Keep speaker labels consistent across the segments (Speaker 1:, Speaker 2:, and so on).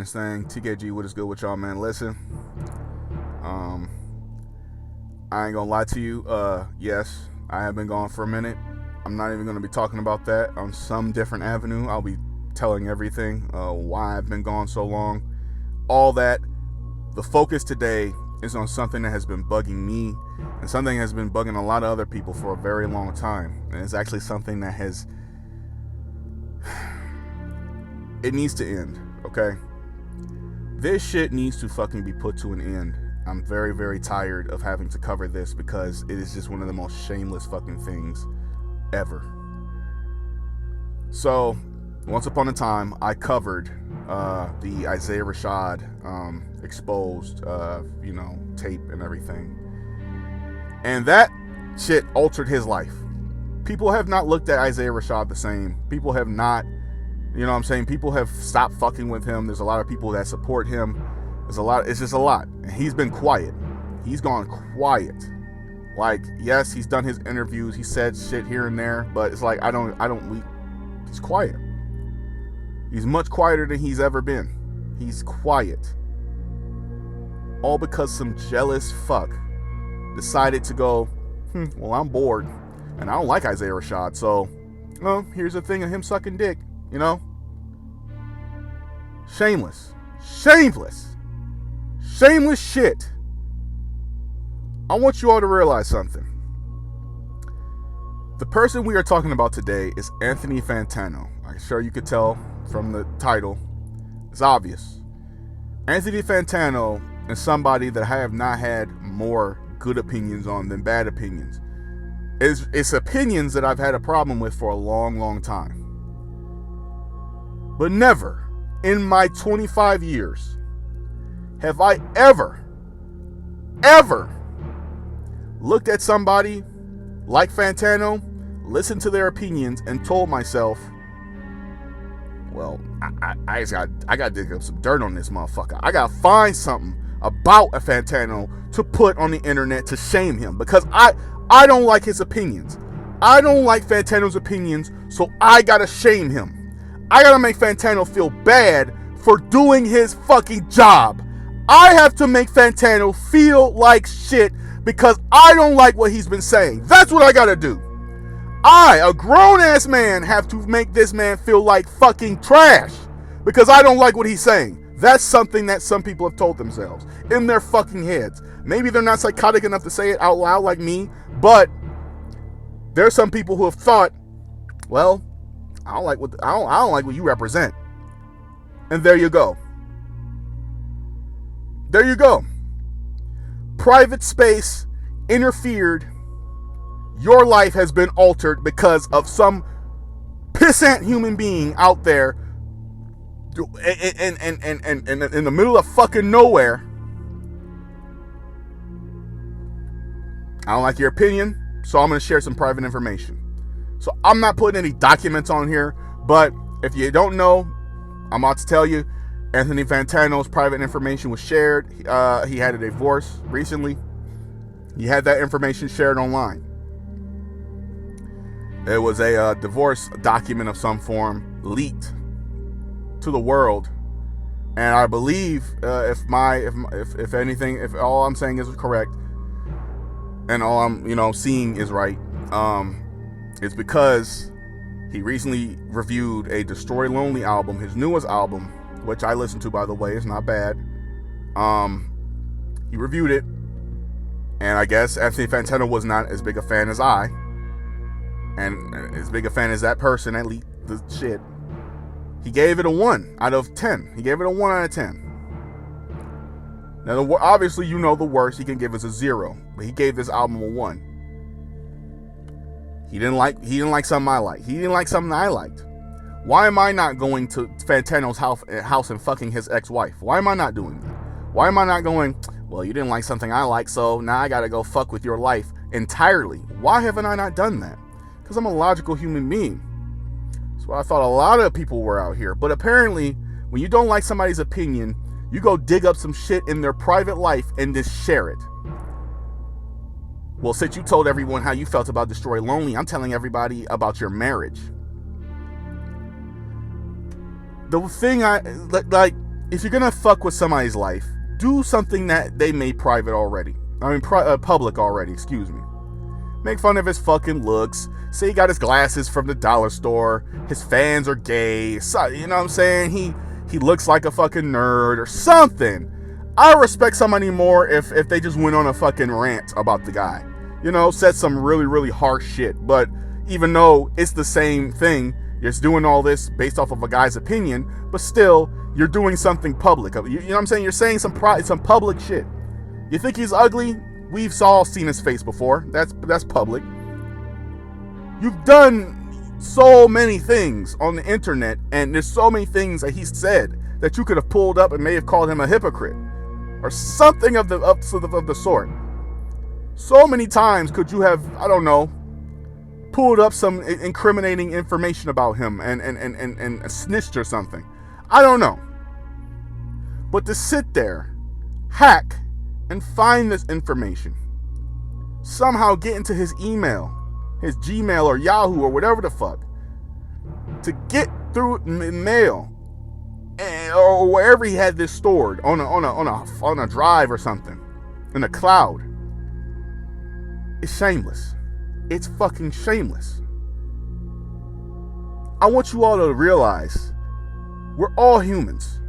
Speaker 1: this thing. TKG, what is good with y'all, man? Listen, I ain't gonna lie to you. Yes, I have been gone for a minute. I'm not even gonna be talking about that on some different avenue. I'll be telling everything, why I've been gone so long, all that. The focus today is on something that has been bugging me and something that has been bugging a lot of other people for a very long time. And it's actually something that it needs to end, okay? This shit needs to fucking be put to an end. I'm very, very tired of having to cover this because it is just one of the most shameless fucking things ever. So, once upon a time, I covered the Isaiah Rashad exposed, tape and everything. And that shit altered his life. People have not looked at Isaiah Rashad the same. People have not, people have stopped fucking with him. There's a lot of people that support him. It's just a lot. And he's been quiet. He's gone quiet. Like, yes, he's done his interviews. He said shit here and there, but it's like, he's quiet. He's much quieter than he's ever been. He's quiet. All because some jealous fuck decided to go, well, I'm bored and I don't like Isaiah Rashad, so, here's a thing of him sucking dick, Shameless. Shameless shit. I want you all to realize something. The person we are talking about today is Anthony Fantano. I'm sure you could tell from the title. It's obvious. Anthony Fantano is somebody that I have not had more good opinions on than bad opinions. It's opinions that I've had a problem with for a long, long time. But never in my 25 years have I ever looked at somebody like Fantano, listened to their opinions, and told myself, well, I gotta dig up some dirt on this motherfucker. I gotta find something about a Fantano to put on the internet to shame him, because I don't like his opinions. I don't like Fantano's opinions, so I gotta shame him. I gotta make Fantano feel bad for doing his fucking job. I have to make Fantano feel like shit because I don't like what he's been saying. That's what I gotta do. I, a grown-ass man, have to make this man feel like fucking trash because I don't like what he's saying. That's something that some people have told themselves in their fucking heads. Maybe they're not psychotic enough to say it out loud like me, but there's some people who have thought, well, I don't like what you represent. And there you go. There you go. Private space interfered. Your life has been altered because of some pissant human being out there in the middle of fucking nowhere. I don't like your opinion, so I'm going to share some private information. So I'm not putting any documents on here, but if you don't know, I'm about to tell you, Anthony Fantano's private information was shared. He had a divorce recently. He had that information shared online. It was a divorce document of some form leaked to the world, and I believe if all I'm saying is correct, and all I'm seeing is right, it's because he recently reviewed a Destroy Lonely album, his newest album, which I listened to, by the way. It's not bad. He reviewed it, and I guess Anthony Fantano was not as big a fan as I, and as big a fan as that person that leaked the shit. He gave it a 1 out of 10. He gave it a 1 out of 10. Now, obviously, the worst he can give is a 0, but he gave this album a 1. He didn't like something I liked. He didn't like something I liked. Why am I not going to Fantano's house and fucking his ex-wife? Why am I not doing that? Why am I not going, well, you didn't like something I like, so now I gotta go fuck with your life entirely? Why haven't I not done that? Because I'm a logical human being. That's what I thought a lot of people were out here. But apparently, when you don't like somebody's opinion, you go dig up some shit in their private life and just share it. Well, since you told everyone how you felt about Destroy Lonely, I'm telling everybody about your marriage. The thing if you're gonna fuck with somebody's life, do something that they made private already. Public already, excuse me. Make fun of his fucking looks. Say he got his glasses from the dollar store. His fans are gay. So, you know what I'm saying? He looks like a fucking nerd or something. I respect somebody more if they just went on a fucking rant about the guy. You know, said some really, really harsh shit. But even though it's the same thing, you're just doing all this based off of a guy's opinion, but still, you're doing something public. You know what I'm saying? You're saying some public shit. You think he's ugly? We've all seen his face before. That's public. You've done so many things on the internet, and there's so many things that he's said that you could have pulled up and may have called him a hypocrite or something of the sort. So many times could you have, I don't know, pulled up some incriminating information about him and snitched or something. I don't know. But to sit there, hack, and find this information, somehow get into his email, his Gmail or Yahoo or whatever the fuck, to get through mail or wherever he had this stored on a drive or something in a cloud, it's shameless. It's fucking shameless. I want you all to realize we're all humans.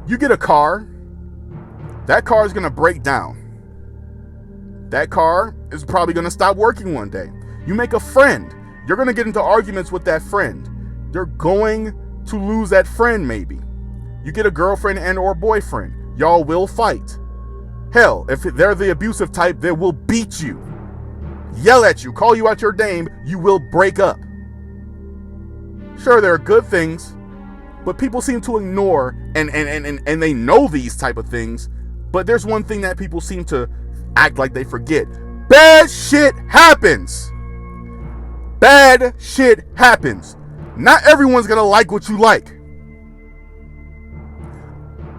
Speaker 1: You get a car, that car is going to break down. That car is probably going to stop working one day. You make a friend, you're going to get into arguments with that friend. You're going to lose that friend maybe. You get a girlfriend and or boyfriend, y'all will fight. Hell, if they're the abusive type, they will beat you, yell at you, call you out your name, you will break up. Sure, there are good things, but people seem to ignore and they know these type of things, but there's one thing that people seem to act like they forget. Bad shit happens. Bad shit happens. Not everyone's gonna like what you like.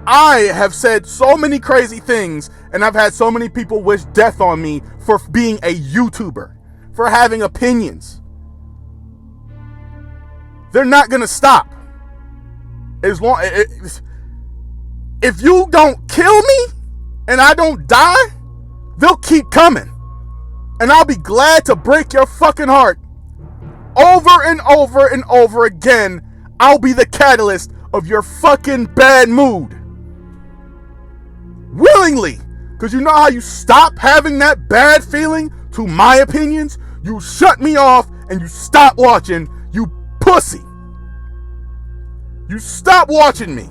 Speaker 1: I have said so many crazy things, and I've had so many people wish death on me for being a YouTuber, for having opinions. They're not gonna stop. As long if you don't kill me and I don't die, they'll keep coming. And I'll be glad to break your fucking heart. Over and over and over again, I'll be the catalyst of your fucking bad mood. Willingly. Because you know how you stop having that bad feeling to my opinions? You shut me off and you stop watching, you pussy. You stop watching me.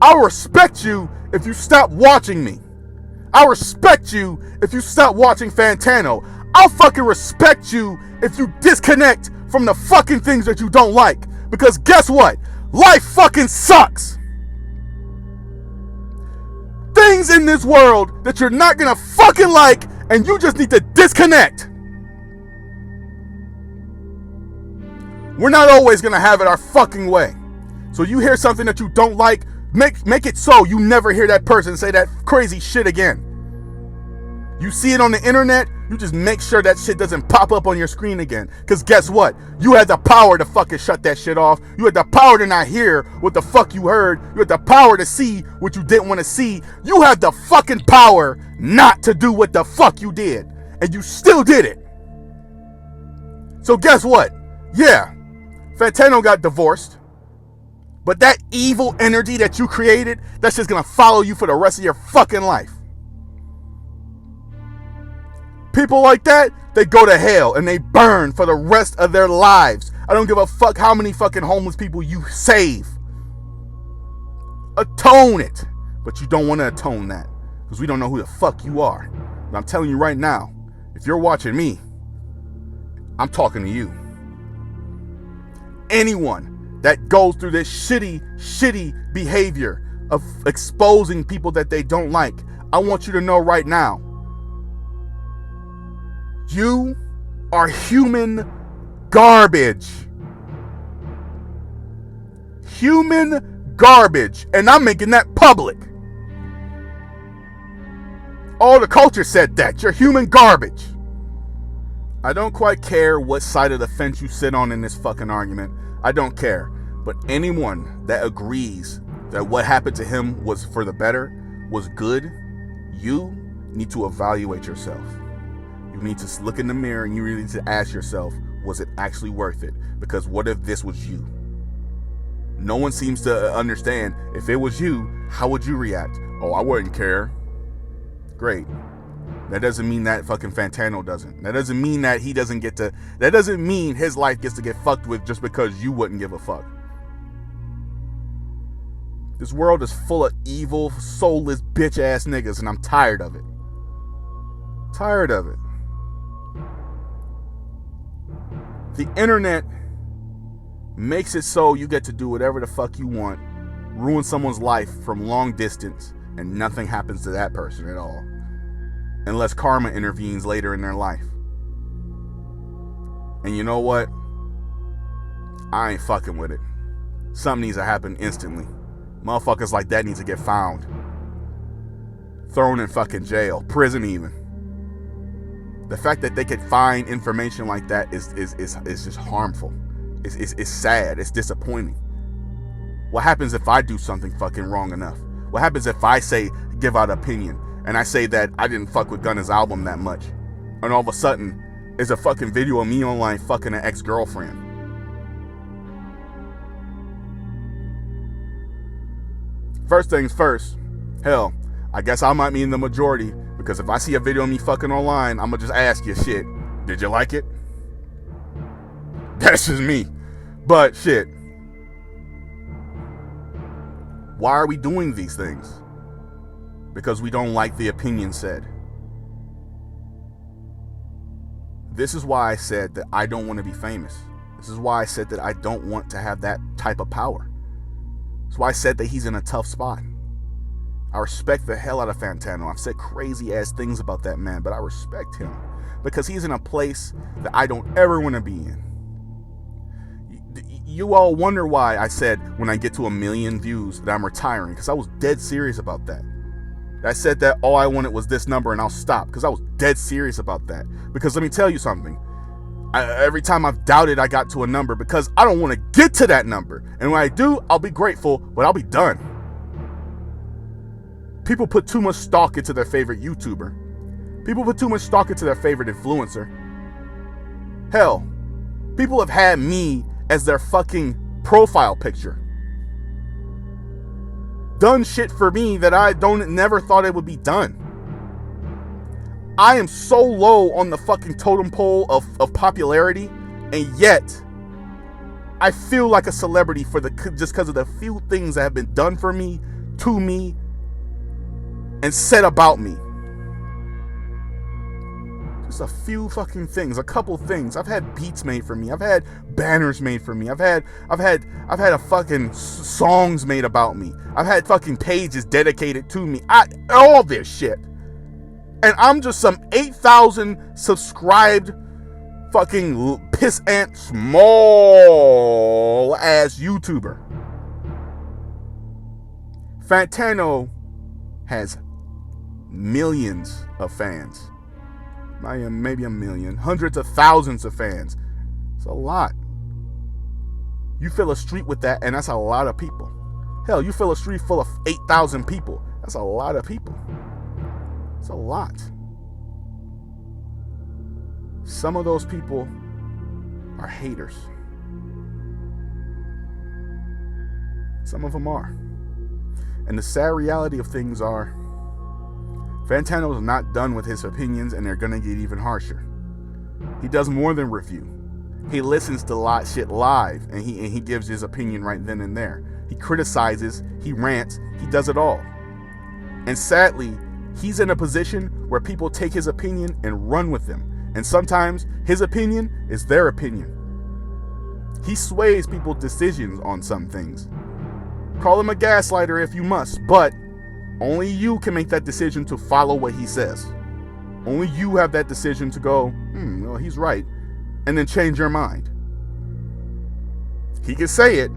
Speaker 1: I'll respect you if you stop watching me. I'll respect you if you stop watching Fantano. I'll fucking respect you if you disconnect from the fucking things that you don't like. Because guess what? Life fucking sucks. Things in this world that you're not gonna fucking like, and you just need to disconnect. We're not always gonna have it our fucking way. So you hear something that you don't like, make it so you never hear that person say that crazy shit again. You see it on the internet, you just make sure that shit doesn't pop up on your screen again. Because guess what? You had the power to fucking shut that shit off. You had the power to not hear what the fuck you heard. You had the power to see what you didn't want to see. You had the fucking power not to do what the fuck you did. And you still did it. So guess what? Yeah, Fantano got divorced. But that evil energy that you created, that's just gonna follow you for the rest of your fucking life. People like that, they go to hell and they burn for the rest of their lives. I don't give a fuck how many fucking homeless people you save. Atone it. But you don't want to atone that, because we don't know who the fuck you are. But I'm telling you right now, if you're watching me, I'm talking to you. Anyone that goes through this shitty behavior of exposing people that they don't like, I want you to know right now, you are human garbage. Human garbage. And I'm making that public. All the culture said that. You're human garbage. I don't quite care what side of the fence you sit on in this fucking argument. I don't care. But anyone that agrees that what happened to him was for the better, was good, you need to evaluate yourself. You need to look in the mirror and you really need to ask yourself, was it actually worth it? Because what if this was you? No one seems to understand, if it was you, how would you react? Oh, I wouldn't care. Great. That doesn't mean that fucking Fantano doesn't. That doesn't mean that he doesn't get to, that doesn't mean his life gets to get fucked with just because you wouldn't give a fuck. This world is full of evil, soulless, bitch ass niggas, and I'm tired of it. Tired of it. The internet makes it so you get to do whatever the fuck you want, ruin someone's life from long distance, and nothing happens to that person at all. Unless karma intervenes later in their life. And you know what? I ain't fucking with it. Something needs to happen instantly. Motherfuckers like that need to get found. Thrown in fucking jail. Prison even. The fact that they could find information like that is just harmful. It's sad. It's disappointing. What happens if I do something fucking wrong enough? What happens if I give out opinion, and I say that I didn't fuck with Gunna's album that much, and all of a sudden, there's a fucking video of me online fucking an ex-girlfriend? First things first, hell, I guess I might be in the majority, because if I see a video of me fucking online, I'm gonna just ask you, shit, did you like it? That's just me. But shit, why are we doing these things? Because we don't like the opinion said. This is why I said that I don't want to be famous. This is why I said that I don't want to have that type of power. That's why I said that he's in a tough spot. I respect the hell out of Fantano. I've said crazy ass things about that man, but I respect him because he's in a place that I don't ever want to be in. You all wonder why I said when I get to 1 million views that I'm retiring, because I was dead serious about that. I said that all I wanted was this number and I'll stop, because I was dead serious about that. Because let me tell you something. Every time I've doubted I got to a number, because I don't want to get to that number. And when I do, I'll be grateful, but I'll be done. People put too much stock into their favorite YouTuber. People put too much stock into their favorite influencer. Hell, people have had me as their fucking profile picture. Done shit for me that I never thought it would be done. I am so low on the fucking totem pole of popularity, and yet I feel like a celebrity just because of the few things that have been done for me, to me, and said about me. Just a few fucking things, a couple things. I've had beats made for me. I've had banners made for me. I've had a fucking songs made about me. I've had fucking pages dedicated to me. All this shit. And I'm just some 8,000 subscribed fucking pissant small ass YouTuber. Fantano has millions of fans. Maybe 1 million, hundreds of thousands of fans. It's a lot. You fill a street with that, and that's a lot of people. Hell, you fill a street full of 8,000 people. That's a lot of people. It's a lot. Some of those people are haters. Some of them are. And the sad reality of things are, Fantano's not done with his opinions, and they're gonna get even harsher. He does more than review. He listens to shit live, and he gives his opinion right then and there. He criticizes, he rants, he does it all. And sadly, he's in a position where people take his opinion and run with him. And sometimes his opinion is their opinion. He sways people's decisions on some things. Call him a gaslighter if you must, but only you can make that decision to follow what he says. Only you have that decision to go, well, he's right, and then change your mind. He can say it,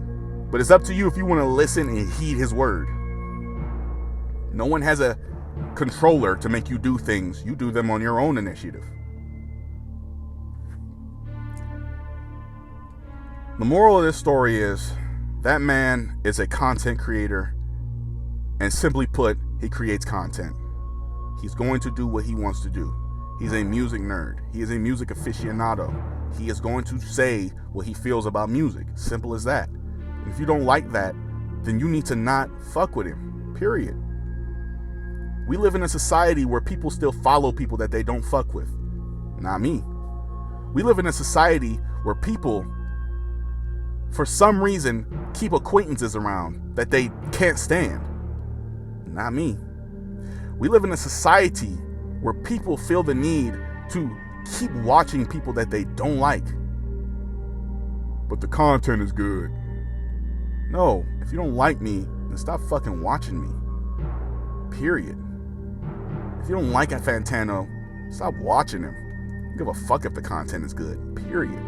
Speaker 1: but it's up to you if you want to listen and heed his word. No one has a controller to make you do things. You do them on your own initiative. The moral of this story is that man is a content creator And simply put, he creates content. He's going to do what he wants to do. He's a music nerd. He is a music aficionado. He is going to say what he feels about music. Simple as that. If you don't like that, then you need to not fuck with him. Period. We live in a society where people still follow people that they don't fuck with. Not me. We live in a society where people, for some reason, keep acquaintances around that they can't stand. Not me. We live in a society where people feel the need to keep watching people that they don't like. But the content is good. No, if you don't like me, then stop fucking watching me. Period. If you don't like Fantano, stop watching him. Give a fuck if the content is good. Period.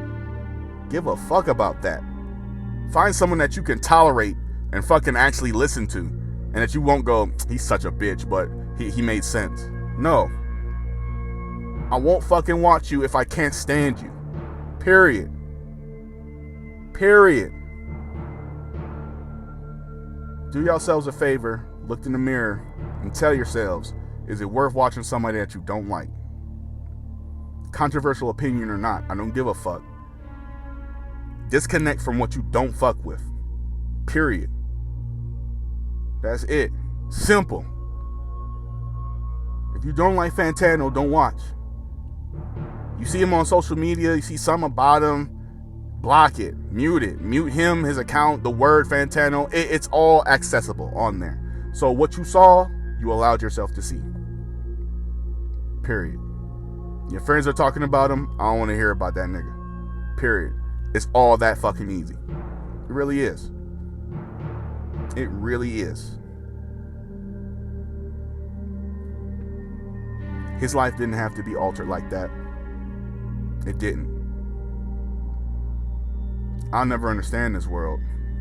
Speaker 1: Give a fuck about that. Find someone that you can tolerate and fucking actually listen to, and that you won't go, he's such a bitch, but he made sense. No. I won't fucking watch you if I can't stand you. Period. Period. Do yourselves a favor, look in the mirror, and tell yourselves, is it worth watching somebody that you don't like? Controversial opinion or not, I don't give a fuck. Disconnect from what you don't fuck with. Period. That's it. Simple. If you don't like Fantano, don't watch. You see him on social media, you see something about him, block it, mute it. Mute him, his account, the word Fantano. It's all accessible on there. So what you saw, you allowed yourself to see. Period. Your friends are talking about him, I don't want to hear about that nigga. Period. It's all that fucking easy. It really is. It really is. His life didn't have to be altered like that. It didn't. I'll never understand this world,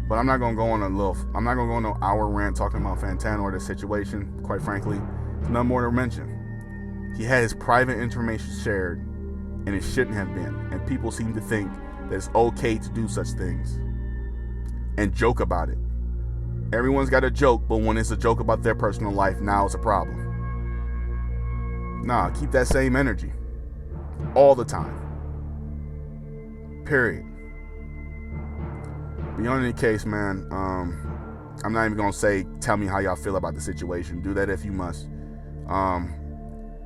Speaker 1: but I'm not gonna go on no hour rant talking about Fantano or the situation. Quite frankly, there's nothing more to mention. He had his private information shared, and it shouldn't have been. And people seem to think that it's okay to do such things and joke about it. Everyone's got a joke, but when it's a joke about their personal life, now it's a problem. Nah, keep that same energy all the time. Period. Beyond any case, man, I'm not even gonna say tell me how y'all feel about the situation. Do that if you must.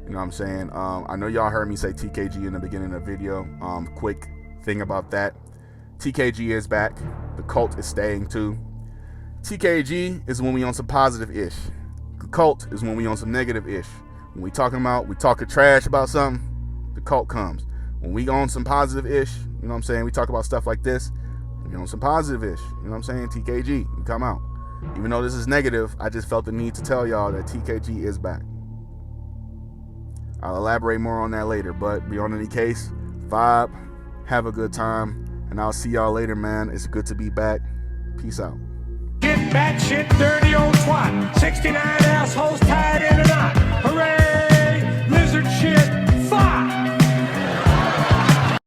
Speaker 1: You know what I'm saying? I know y'all heard me say TKG in the beginning of the video. Quick thing about that. TKG is back. The cult is staying too. TKG is when we on some positive-ish. The cult is when we on some negative-ish. When we talking trash about something, the cult comes. When we on some positive-ish, you know what I'm saying? We talk about stuff like this, we on some positive-ish. You know what I'm saying? TKG, you come out. Even though this is negative, I just felt the need to tell y'all that TKG is back. I'll elaborate more on that later, but beyond any case, vibe, have a good time, and I'll see y'all later, man. It's good to be back. Peace out.
Speaker 2: Get bad shit, dirty old twat. 69 assholes tied in a knot. Hooray! Lizard shit.